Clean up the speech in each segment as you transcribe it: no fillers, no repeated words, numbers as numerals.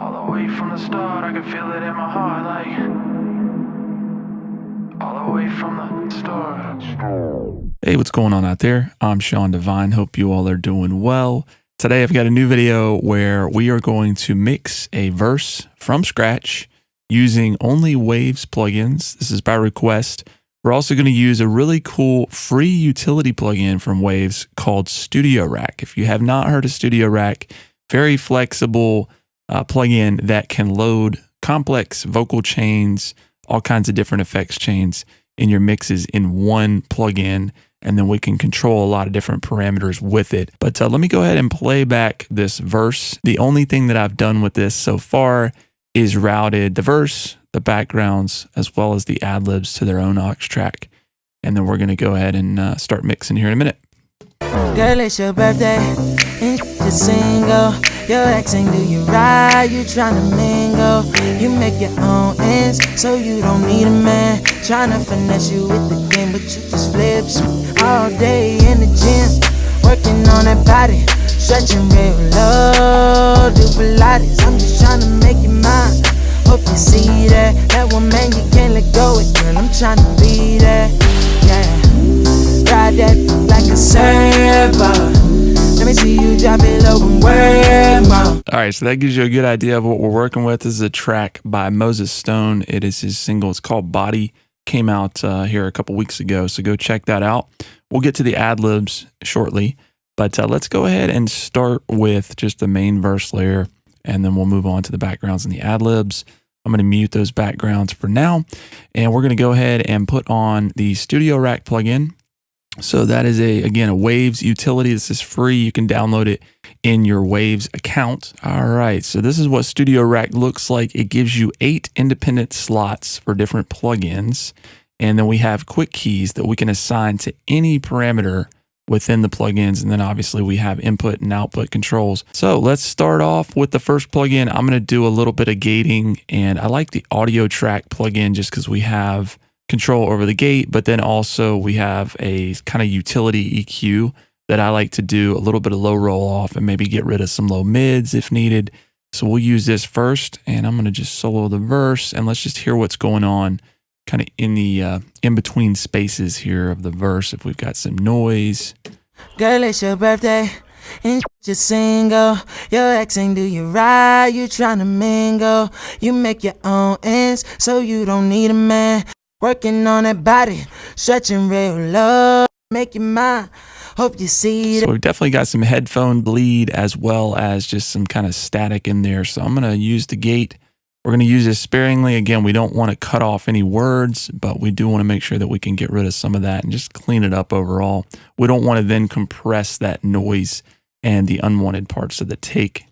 All the way from the start, I can feel it in my heart, like all the way from the start. Hey, what's going on out there? I'm Sean Devine. Hope you all are doing well. Today I've got a new video where we are going to mix a verse from scratch using only Waves plugins. This is by request. We're also going to use a really cool free utility plugin from Waves called Studio Rack. If you have not heard of Studio Rack, very flexible plugin that can load complex vocal chains, all kinds of different effects chains in your mixes in one plugin, and then we can control a lot of different parameters with it. But let me go ahead and play back this verse. The only thing that I've done with this so far is routed the verse, the backgrounds, as well as the ad-libs to their own aux track. And then we're going to go ahead and start mixing here in a minute. Girl, it's your birthday, and you're single. Your ex ain't do you right, you tryna mingle. You make your own ends, so you don't need a man. Tryna finesse you with the game, but you just flip all day in the gym, working on that body, stretching real low, do Pilates. I'm just tryna make you mine. Hope you see that, that one man you can't let go of, girl. I'm tryna be that, yeah. Ride that like a surfer. Let me see you drop it low and work more. All right, so that gives you a good idea of what we're working with. This is a track by Moses Stone. It is his single. It's called Body. Came out here a couple weeks ago, so go check that out. We'll get to the ad-libs shortly, but let's go ahead and start with just the main verse layer, and then we'll move on to the backgrounds and the ad-libs. I'm going to mute those backgrounds for now, and we're going to go ahead and put on the Studio Rack plugin. So that is again a Waves utility. This is free. You can download it in your Waves account. All right, so this is what Studio Rack looks like. It gives you 8 independent slots for different plugins, and then we have quick keys that we can assign to any parameter within the plugins, and then obviously we have input and output controls. So let's start off with the first plugin. I'm going to do a little bit of gating, and I like the audio track plugin just because we have control over the gate, but then also we have a kind of utility EQ that I like to do a little bit of low roll off and maybe get rid of some low mids if needed. So we'll use this first, and I'm going to just solo the verse, and let's just hear what's going on kind of in the in between spaces here of the verse. If we've got some noise. Girl, it's your birthday, and you're single. Your ex ain't do you right, you tryna mingle. You make your own ends, so you don't need a man. Working on that body, stretching real low, make you mine. Hope you see it. So we've definitely got some headphone bleed as well as just some kind of static in there. So I'm going to use the gate. We're going to use this sparingly. Again, we don't want to cut off any words, but we do want to make sure that we can get rid of some of that and just clean it up overall. We don't want to then compress that noise and the unwanted parts of the take.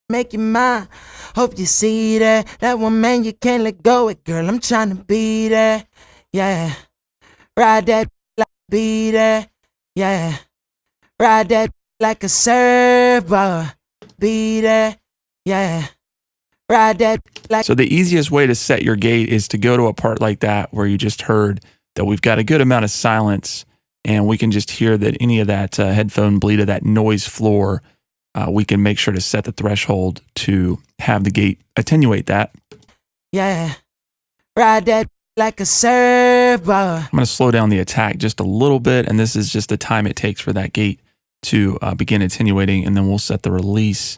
Make you mine. Hope you see that. That one man you can't let go of, girl. I'm tryna be there. Yeah. Ride that like be there. Yeah. Ride that like a surfer. Be there. Yeah. Ride that like. So the easiest way to set your gate is to go to a part like that where you just heard that we've got a good amount of silence, and we can just hear that any of that headphone bleed of that noise floor. We can make sure to set the threshold to have the gate attenuate that. Yeah, ride that like a surfer. I'm going to slow down the attack just a little bit, and this is just the time it takes for that gate to begin attenuating, and then we'll set the release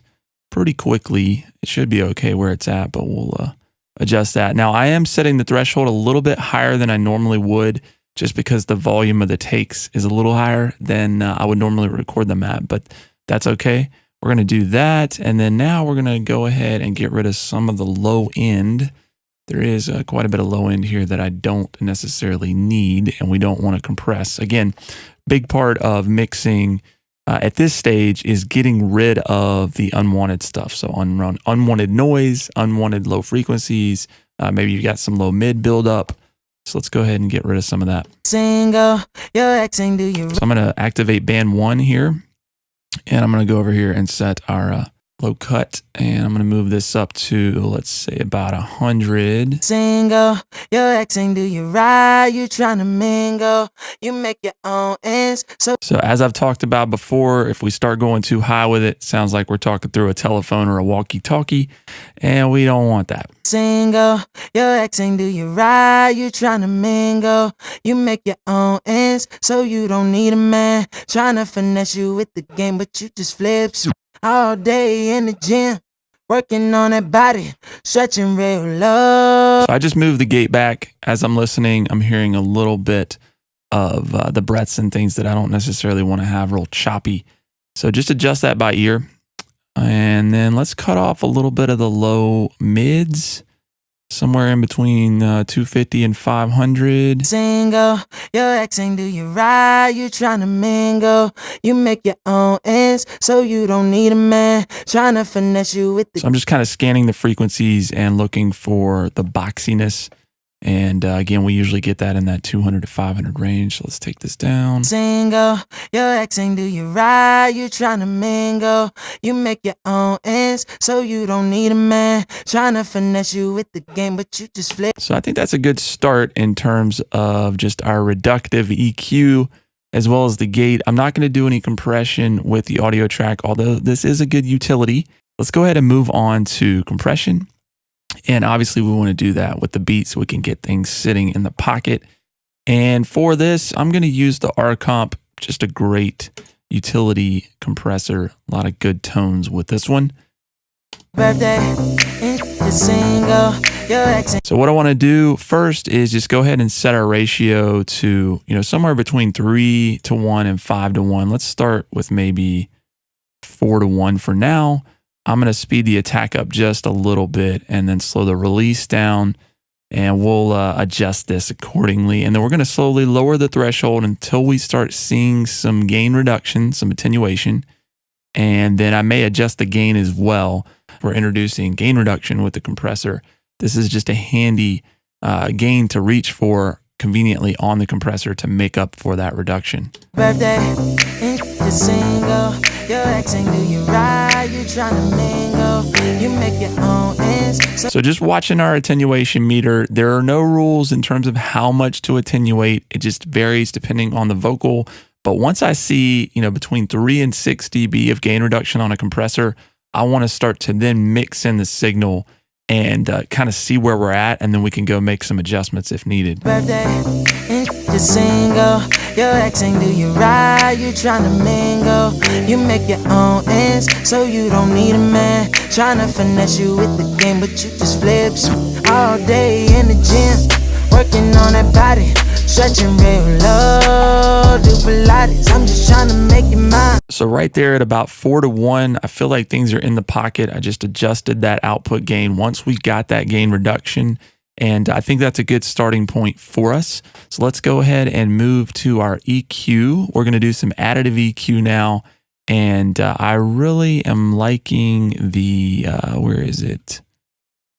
pretty quickly. It should be okay where it's at, but we'll adjust that. Now, I am setting the threshold a little bit higher than I normally would, just because the volume of the takes is a little higher than I would normally record them at, but that's okay. We're going to do that, and then now we're going to go ahead and get rid of some of the low end. There is quite a bit of low end here that I don't necessarily need, and we don't want to compress. Again, big part of mixing at this stage is getting rid of the unwanted stuff. So unwanted noise, unwanted low frequencies, maybe you've got some low mid buildup. So let's go ahead and get rid of some of that. Single, your ex ain't do you. So I'm going to activate band 1 here. And I'm going to go over here and set our low cut, and I'm going to move this up to, let's say, about 100. Single, your ex ain't do you right, you trying to mingle, you make your own ends. So as I've talked about before, if we start going too high with it, sounds like we're talking through a telephone or a walkie-talkie, and we don't want that. Single, your ex ain't do you right, you trying to mingle, you make your own ends, so you don't need a man trying to finesse you with the game, but you just flips all day in the gym, working on that body, stretching real low. So I just moved the gate back. As I'm listening, I'm hearing a little bit of the breaths and things that I don't necessarily want to have real choppy. So just adjust that by ear. And then let's cut off a little bit of the low mids, somewhere in between 250 and 500. Single, your ex ain't do you right, you trying to mingle, you make your own ends, so you don't need a man trying to finesse you with the So I'm just kind of scanning the frequencies and looking for the boxiness. And again, we usually get that in that 200 to 500 range. So let's take this down. Single, your ex ain't do you right, you trying to mingle, you make your own ends, so you don't need a man trying to finesse you with the game, but you just flip. So I think that's a good start in terms of just our reductive EQ as well as the gate. I'm not going to do any compression with the audio track, although this is a good utility. Let's go ahead and move on to compression. And obviously we want to do that with the beat so we can get things sitting in the pocket. And for this, I'm going to use the R-Comp, just a great utility compressor. A lot of good tones with this one. Birthday, single, your ex. So what I want to do first is just go ahead and set our ratio to, somewhere between 3 to 1 and 5 to 1. Let's start with maybe 4 to 1 for now. I'm going to speed the attack up just a little bit and then slow the release down, and we'll adjust this accordingly. And then we're going to slowly lower the threshold until we start seeing some gain reduction, some attenuation. And then I may adjust the gain as well. We're introducing gain reduction with the compressor. This is just a handy gain to reach for conveniently on the compressor to make up for that reduction. Birthday, single, your ex ain't do you right, you trying to mingle, you make your own ends. So just watching our attenuation meter, there are no rules in terms of how much to attenuate. It just varies depending on the vocal. But once I see, between 3 and 6 dB of gain reduction on a compressor, I want to start to then mix in the signal and kind of see where we're at, and then we can go make some adjustments if needed. Birthday, single, your ex ain't do you right, you trying to mingle, you make your own ends, so you don't need a man trying to finesse you with the game, but you just flips all day in the gym, working on that body, stretching real low, do Pilates, I'm just trying to make it mine. So right there at about 4 to 1, I feel like things are in the pocket. I just adjusted that output gain once we got that gain reduction, and I think that's a good starting point for us. So let's go ahead and move to our EQ. We're going to do some additive EQ now, and I really am liking the, where is it?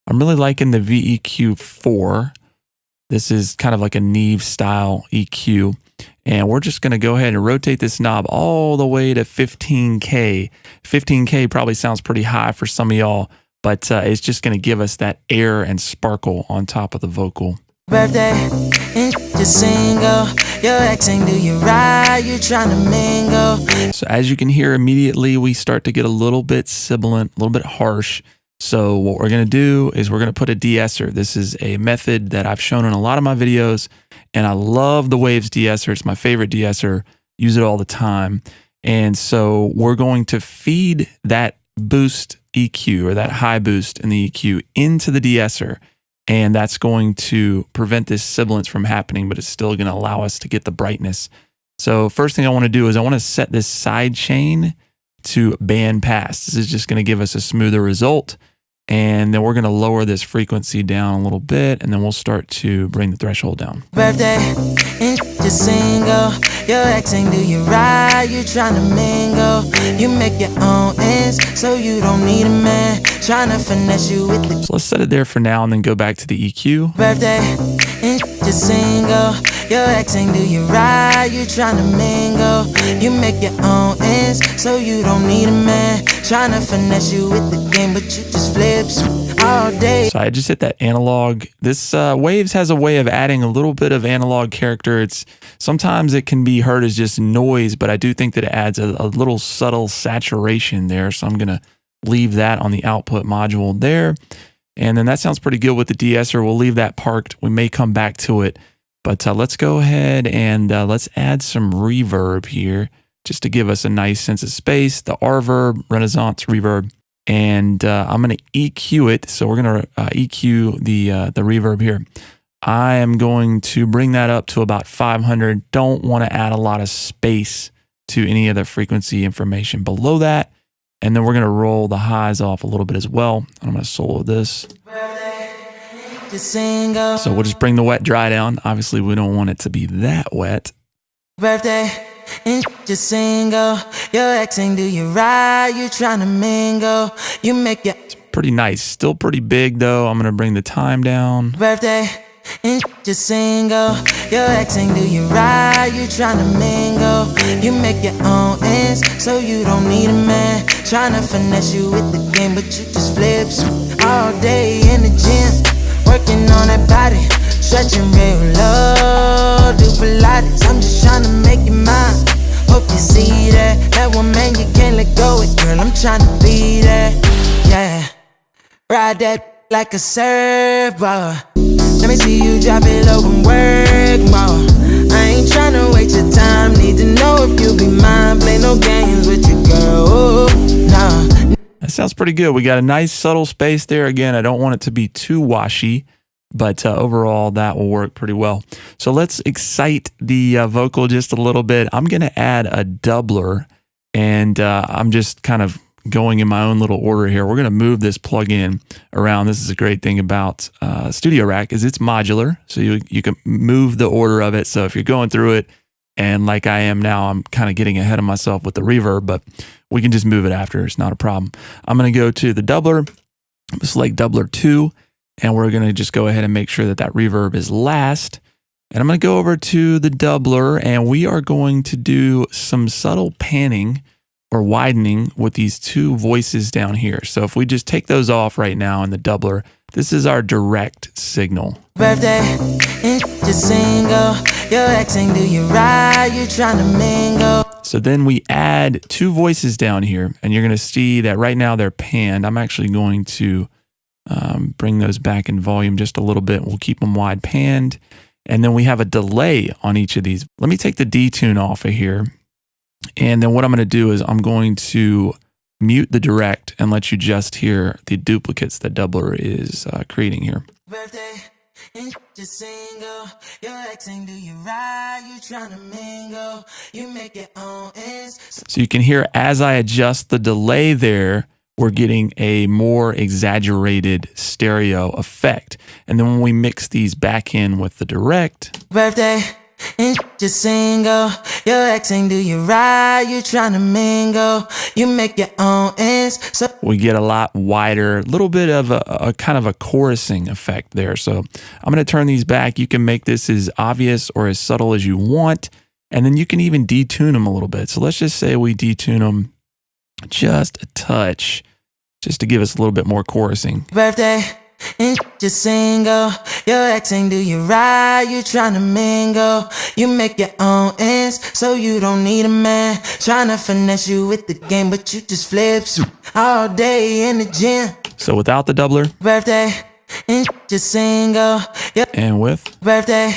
I'm really liking the VEQ4. This is kind of like a Neve style EQ. And we're just going to go ahead and rotate this knob all the way to 15K. 15K probably sounds pretty high for some of y'all, but it's just going to give us that air and sparkle on top of the vocal. Birthday, single, your ex ain't do you right, you trying to mingle. So as you can hear immediately, we start to get a little bit sibilant, a little bit harsh. So what we're going to do is we're going to put a de-esser. This is a method that I've shown in a lot of my videos, and I love the Waves de-esser. It's my favorite de-esser. Use it all the time. And so we're going to feed that boost EQ, or that high boost in the EQ, into the de-esser, and that's going to prevent this sibilance from happening, but it's still going to allow us to get the brightness. So first thing I want to do is I want to set this side chain to band pass. This is just going to give us a smoother result. And then we're going to lower this frequency down a little bit, and then we'll start to bring the threshold down. Birthday, single, your ex ain't do you right, you trying to mingle, you make your own ends, so you don't need a man trying to finesse you with the. So let's set it there for now and then go back to the EQ. Birthday, just single. Your ex ain't do you right, you tryna mingle. You make your own ends, so you don't need a man. Tryna finesse you with the game, but you just flips all day. So I just hit that analog. This Waves has a way of adding a little bit of analog character. It's sometimes it can be heard as just noise, but I do think that it adds a little subtle saturation there. So I'm gonna leave that on the output module there. And then that sounds pretty good with the de-esser. We'll leave that parked. We may come back to it, but let's go ahead and let's add some reverb here just to give us a nice sense of space. The R-verb, Renaissance reverb, and I'm going to EQ it. So we're going to EQ the reverb here. I am going to bring that up to about 500. Don't want to add a lot of space to any of the frequency information below that. And then we're going to roll the highs off a little bit as well. I'm going to solo this. So we'll just bring the wet dry down. Obviously, we don't want it to be that wet. Birthday, and just single. Your ex ain't do you right, you tryna mingle. You make your Pretty nice. Still pretty big, though. I'm going to bring the time down. birthday, and just single. Your ex ain't do you right, you tryna mingle. You make your own ends, so you don't need a man. Tryna finesse you with the game, but you just flips all day in the gym. Working on that body, stretching real low, do Pilates. I'm just tryna make you mine. Hope you see that. That one man you can't let go of, girl. I'm tryna be that. Yeah, ride that like a surfboard. Let me see you drop it low and work more. I ain't tryna waste your time. Need to know if you be mine. Play no games with your girl. Nah. That sounds pretty good. We got a nice subtle space there. Again, I don't want it to be too washy, but overall that will work pretty well. So let's excite the vocal just a little bit. I'm going to add a doubler, and I'm just kind of going in my own little order here. We're going to move this plugin around. This is a great thing about Studio Rack is it's modular, so you can move the order of it. So if you're going through it, and like I am now, I'm kind of getting ahead of myself with the reverb, but we can just move it after. It's not a problem. I'm going to go to the doubler, select doubler 2, and we're going to just go ahead and make sure that that reverb is last. And I'm going to go over to the doubler, and we are going to do some subtle panning or widening with these two voices down here. So if we just take those off right now in the doubler, this is our direct signal. Birthday, and just single. Your ex ain't do you right, you tryna mingle. So then we add two voices down here, and you're going to see that right now they're panned. I'm actually going to bring those back in volume just a little bit. We'll keep them wide panned. And then we have a delay on each of these. Let me take the detune off of here. And then what I'm going to do is I'm going to mute the direct and let you just hear the duplicates that doubler is creating here. Birthday, and just single. Your ex ain't do you right, you tryna mingle. You make your own ends. So you can hear as I adjust the delay there, we're getting a more exaggerated stereo effect. And then when we mix these back in with the direct. Birthday, and just single. Your ex ain't do you right, you tryna mingle. You make your own ends. So we get a lot wider, a little bit of a kind of a chorusing effect there. So I'm going to turn these back. You can make this as obvious or as subtle as you want. And then you can even detune them a little bit. So let's just say we detune them just a touch, just to give us a little bit more chorusing. birthday, and just single. Your ex ain't do you right, you tryna mingle. You make your own ends, so you don't need a man. Tryna finesse you with the game, but you just flips all day in the gym. So without the doubler. Birthday, and just single. And with. Birthday,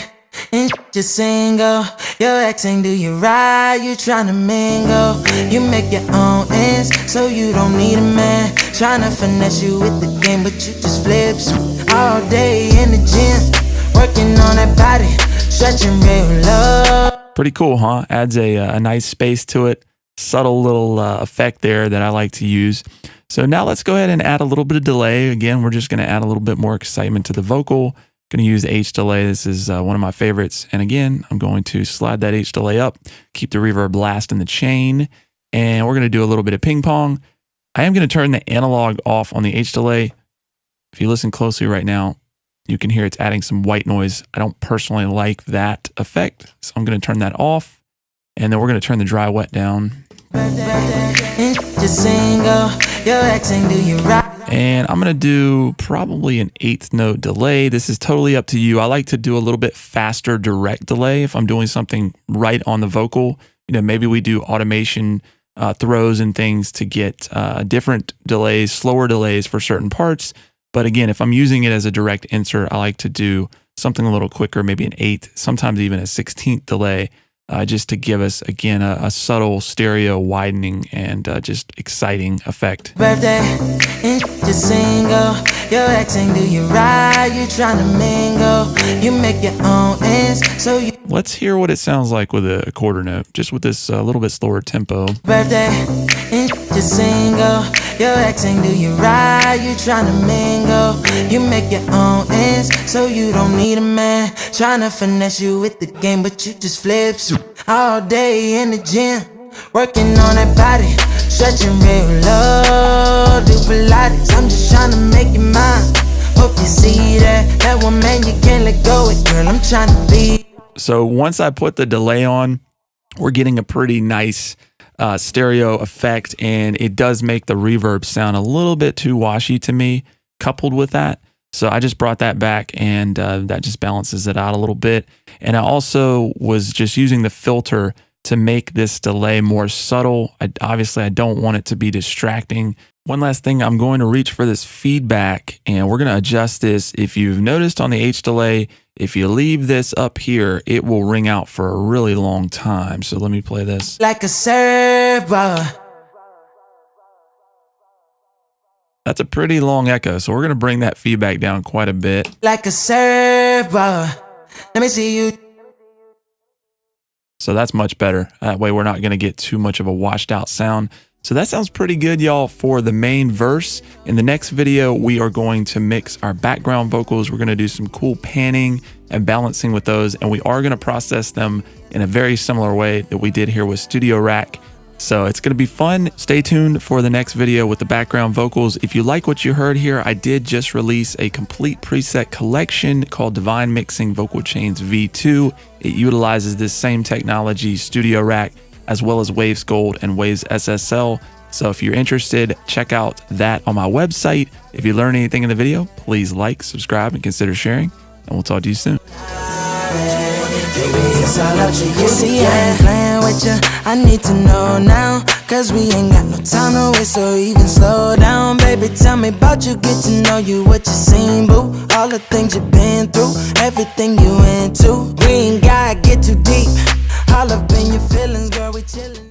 and just single. Your ex ain't do you right, you tryna mingle. You make your own ends, so you don't need a man. Tryna finesse you with the game, but you just flips all day in the gym. Working on that body, stretching real low. Pretty cool, huh? Adds a nice space to it. Subtle little effect there that I like to use. So now let's go ahead and add a little bit of delay. Again, we're just going to add a little bit more excitement to the vocal. Going to use H delay. This is one of my favorites. And again, I'm going to slide that H delay up, keep the reverb last in the chain, and we're going to do a little bit of ping pong. I am going to turn the analog off on the H delay. If you listen closely right now, You can hear it's adding some white noise. I don't personally like that effect, so I'm going to turn that off. And then we're going to turn the dry wet down. And I'm going to do probably an 1/8 note delay. This is totally up to you. I like to do a little bit faster direct delay if I'm doing something right on the vocal. You know, maybe we do automation throws and things to get different delays, slower delays for certain parts. But again, if I'm using it as a direct insert, I like to do something a little quicker, maybe an 1/8, sometimes even a 1/16 delay, just to give us, again, a subtle stereo widening and just exciting effect. Birthday, you're single, your ex ain't do you right, you trying to mingle, you make your own ends, so you... Let's hear what it sounds like with a quarter note, just with this little bit slower tempo. Birthday, you're single, your ex ain't do you right, you trying to mingle, you make your own ends, so you don't need a man, trying to finesse you with the game, but you just flips all day in the gym, working on that body, stretching real low, do Pilates, I'm just trying to make you mine, hope you see that one man you can't let go of, girl, I'm trying to be. So once I put the delay on, we're getting a pretty nice stereo effect, and it does make the reverb sound a little bit too washy to me, coupled with that. So I just brought that back, and that just balances it out a little bit. And I also was just using the filter to make this delay more subtle. Obviously, I don't want it to be distracting. One last thing, I'm going to reach for this feedback, and we're going to adjust this. If you've noticed on the H delay, if you leave this up here, it will ring out for a really long time. So let me play this. Like a surfboard. That's a pretty long echo, so we're going to bring that feedback down quite a bit. Like a surfboard. Let me see you. So that's much better. That way we're not going to get too much of a washed out sound. So that sounds pretty good, y'all, for the main verse. In the next video, we are going to mix our background vocals. We're going to do some cool panning and balancing with those, and we are going to process them in a very similar way that we did here with Studio Rack. So it's going to be fun. Stay tuned for the next video with the background vocals. If you like what you heard here, I did just release a complete preset collection called Divine Mixing Vocal Chains V2. It utilizes this same technology, Studio Rack, as well as Waves Gold and Waves SSL. So if you're interested, check out that on my website. If you learned anything in the video, please like, subscribe, and consider sharing. And we'll talk to you soon. It's all up to you. See, I ain't playing with you. I need to know now, cause we ain't got no time to waste, so even slow down. Baby, tell me about you, get to know you, what you seen, boo. All the things you've been through, everything you into. We ain't gotta get too deep. All of